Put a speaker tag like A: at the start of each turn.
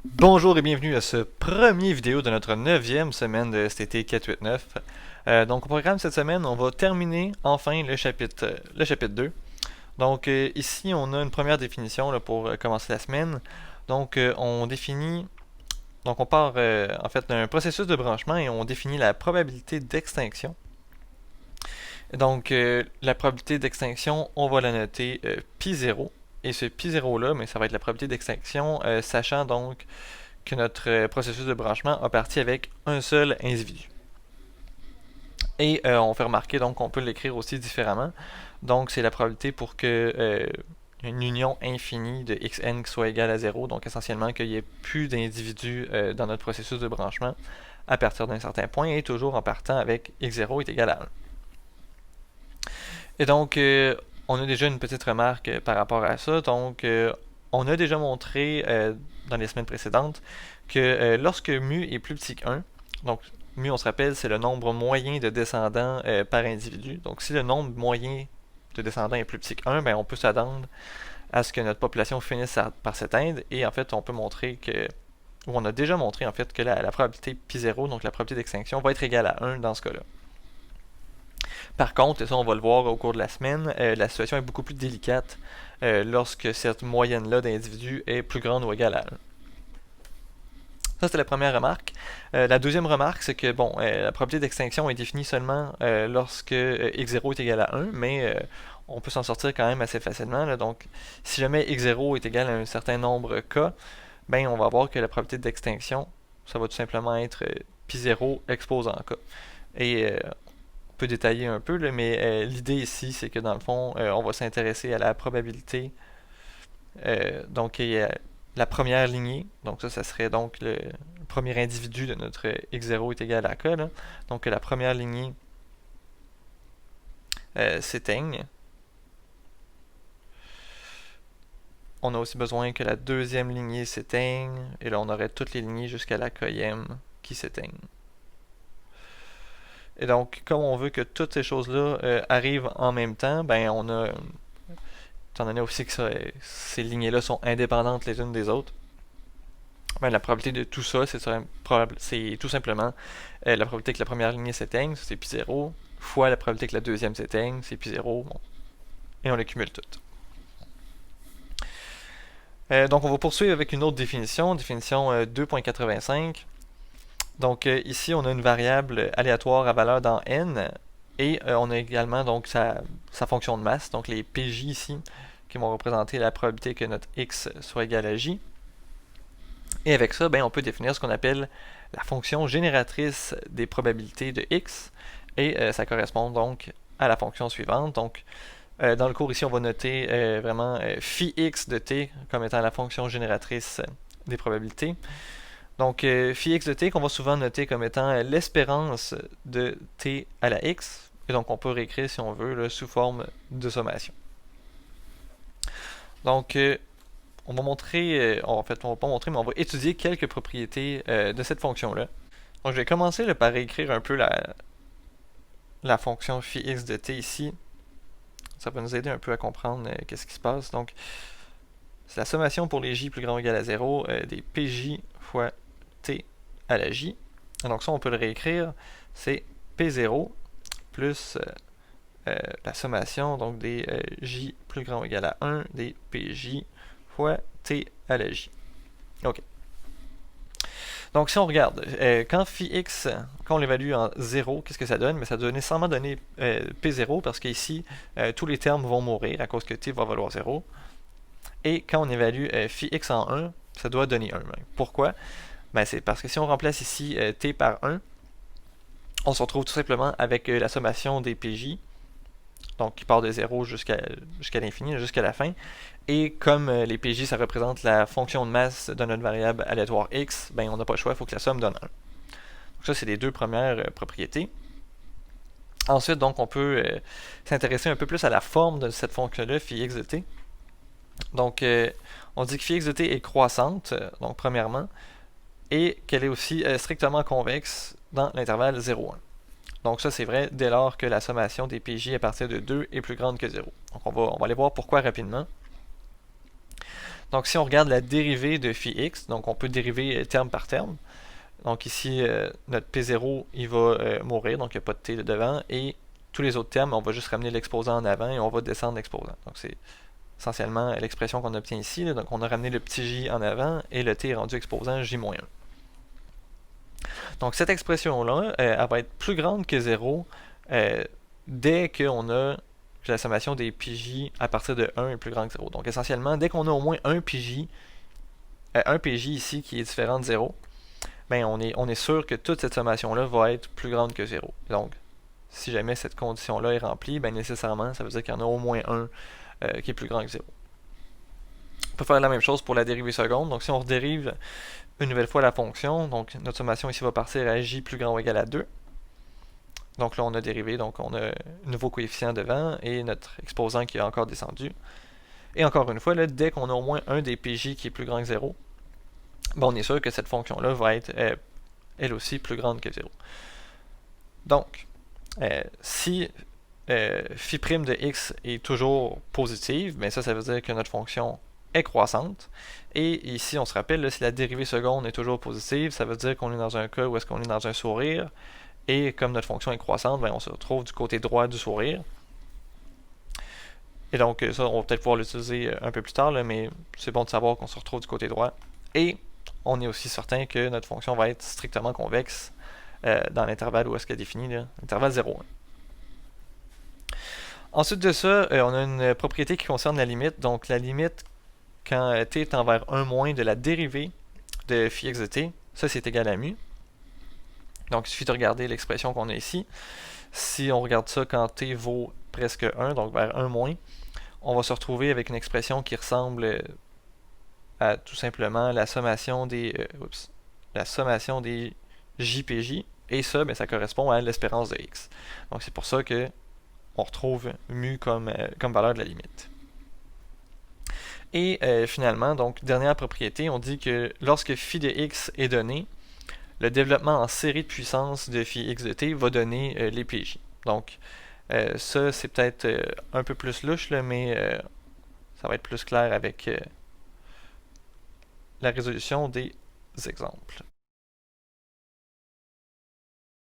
A: Bonjour et bienvenue à ce premier vidéo de notre 9e semaine de STT 489. Donc au programme cette semaine, on va terminer enfin le chapitre 2. Donc ici, on a une première définition là, pour commencer la semaine. Donc on définit, donc on part en fait d'un processus de branchement et on définit la probabilité d'extinction. Donc la probabilité d'extinction, on va la noter pi 0. Et ce pi 0 là, mais ça va être la probabilité d'extinction, sachant donc que notre processus de branchement a parti avec un seul individu. Et on fait remarquer donc qu'on peut l'écrire aussi différemment. Donc c'est la probabilité pour que une union infinie de xn qui soit égale à 0, donc essentiellement qu'il n'y ait plus d'individus dans notre processus de branchement à partir d'un certain point, et toujours en partant avec x0 est égal à 1. Et donc on a déjà une petite remarque par rapport à ça. Donc on a déjà montré dans les semaines précédentes que lorsque mu est plus petit que 1, donc mu on se rappelle c'est le nombre moyen de descendants par individu, donc si le nombre moyen de descendants est plus petit que 1, ben on peut s'attendre à ce que notre population finisse par s'éteindre, et en fait on peut montrer que, ou on a déjà montré en fait que la probabilité pi0, donc la probabilité d'extinction, va être égale à 1 dans ce cas-là. Par contre, et ça on va le voir au cours de la semaine, la situation est beaucoup plus délicate lorsque cette moyenne-là d'individus est plus grande ou égale à 1. Ça, c'était la première remarque. La deuxième remarque, c'est que bon, la probabilité d'extinction est définie seulement lorsque x0 est égal à 1, mais on peut s'en sortir quand même assez facilement. Là. Donc, si jamais x0 est égal à un certain nombre k, ben on va voir que la probabilité d'extinction, ça va tout simplement être pi0 exposant k. Et on peut détailler un peu, là, mais l'idée ici, c'est que dans le fond, on va s'intéresser à la probabilité. Donc, il y a la première lignée. Donc, ça serait donc le premier individu de notre x0 est égal à k. Là. Donc, la première lignée s'éteigne. On a aussi besoin que la deuxième lignée s'éteigne. Et là, on aurait toutes les lignées jusqu'à la kème qui s'éteignent. Et donc, comme on veut que toutes ces choses-là arrivent en même temps, ben on a, étant donné aussi que ces lignées-là sont indépendantes les unes des autres, ben la probabilité de tout ça, c'est tout simplement la probabilité que la première lignée s'éteigne, c'est pi0, fois la probabilité que la deuxième s'éteigne, c'est pi0, bon, et on les cumule toutes. Donc on va poursuivre avec une autre définition 2.85. Donc ici, on a une variable aléatoire à valeur dans n, et on a également donc sa fonction de masse, donc les pj ici, qui vont représenter la probabilité que notre x soit égal à j. Et avec ça, ben, on peut définir ce qu'on appelle la fonction génératrice des probabilités de x, et ça correspond donc à la fonction suivante. Donc, dans le cours ici, on va noter vraiment phi x de t comme étant la fonction génératrice des probabilités. Donc, phi x de t qu'on va souvent noter comme étant l'espérance de t à la x, et donc on peut réécrire si on veut là, sous forme de sommation. Donc, on va montrer, en fait, on va pas montrer, mais on va étudier quelques propriétés de cette fonction-là. Donc, je vais commencer là, par réécrire un peu la fonction phi x de t ici. Ça va nous aider un peu à comprendre qu'est-ce qui se passe. Donc, c'est la sommation pour les j plus grand ou égal à 0 des pj fois t à la j. Donc ça, on peut le réécrire. C'est p0 plus la sommation donc des j plus grand ou égal à 1 des pj fois t à la j. OK. Donc si on regarde, quand phi x, quand on l'évalue en 0, qu'est-ce que ça donne? Mais ça doit nécessairement donner p0 parce qu'ici, tous les termes vont mourir à cause que t va valoir 0. Et quand on évalue phi x en 1, ça doit donner 1. Pourquoi? Ben, c'est parce que si on remplace ici t par 1, on se retrouve tout simplement avec la sommation des pj, donc qui part de 0 jusqu'à l'infini, jusqu'à la fin. Et comme les pj, ça représente la fonction de masse de notre variable aléatoire x, ben on n'a pas le choix, il faut que la somme donne 1. Donc ça, c'est les deux premières propriétés. Ensuite, donc, on peut s'intéresser un peu plus à la forme de cette fonction-là, phi x de t. Donc, on dit que phi x de t est croissante, donc premièrement, et qu'elle est aussi strictement convexe dans l'intervalle 0,1. Donc ça, c'est vrai dès lors que la sommation des pj à partir de 2 est plus grande que 0. Donc on va aller voir pourquoi rapidement. Donc si on regarde la dérivée de phi x, donc on peut dériver terme par terme. Donc ici, notre P0, il va mourir, donc il n'y a pas de T devant, et tous les autres termes, on va juste ramener l'exposant en avant et on va descendre l'exposant. Donc c'est essentiellement l'expression qu'on obtient ici. Là. Donc on a ramené le petit j en avant et le t est rendu exposant j-1. Donc cette expression-là, elle va être plus grande que 0 dès qu'on a la sommation des pj à partir de 1 est plus grand que 0. Donc essentiellement, dès qu'on a au moins un pj ici qui est différent de 0, ben on est sûr que toute cette sommation-là va être plus grande que 0. Donc, si jamais cette condition-là est remplie, ben nécessairement, ça veut dire qu'il y en a au moins un qui est plus grand que 0. On peut faire la même chose pour la dérivée seconde. Donc, si on redérive une nouvelle fois la fonction, donc notre sommation ici va partir à j plus grand ou égal à 2. Donc là, on a dérivé, donc on a un nouveau coefficient devant et notre exposant qui est encore descendu. Et encore une fois, là, dès qu'on a au moins un des pj qui est plus grand que 0, ben on est sûr que cette fonction-là va être elle aussi plus grande que 0. Donc, si phi' de x est toujours positive, ben ça veut dire que notre fonction est croissante. Et ici, on se rappelle, là, si la dérivée seconde est toujours positive, ça veut dire qu'on est dans un cas où est-ce qu'on est dans un sourire. Et comme notre fonction est croissante, ben on se retrouve du côté droit du sourire. Et donc, ça, on va peut-être pouvoir l'utiliser un peu plus tard, là, mais c'est bon de savoir qu'on se retrouve du côté droit. Et on est aussi certain que notre fonction va être strictement convexe dans l'intervalle où est-ce qu'elle est définie, l'intervalle 0,1. Ensuite de ça, on a une propriété qui concerne la limite. Donc la limite, quand t est envers 1 moins de la dérivée de phi x de t, ça c'est égal à mu. Donc il suffit de regarder l'expression qu'on a ici. Si on regarde ça quand t vaut presque 1, donc vers 1 moins, on va se retrouver avec une expression qui ressemble à tout simplement la sommation des JPJ, et ça, ben, ça correspond à l'espérance de x. Donc c'est pour ça que on retrouve mu comme valeur de la limite. Et finalement, donc dernière propriété, on dit que lorsque phi de x est donné, le développement en série de puissance de phi x de t va donner les PJ. Donc ça, c'est peut-être un peu plus louche, là, mais ça va être plus clair avec la résolution des exemples.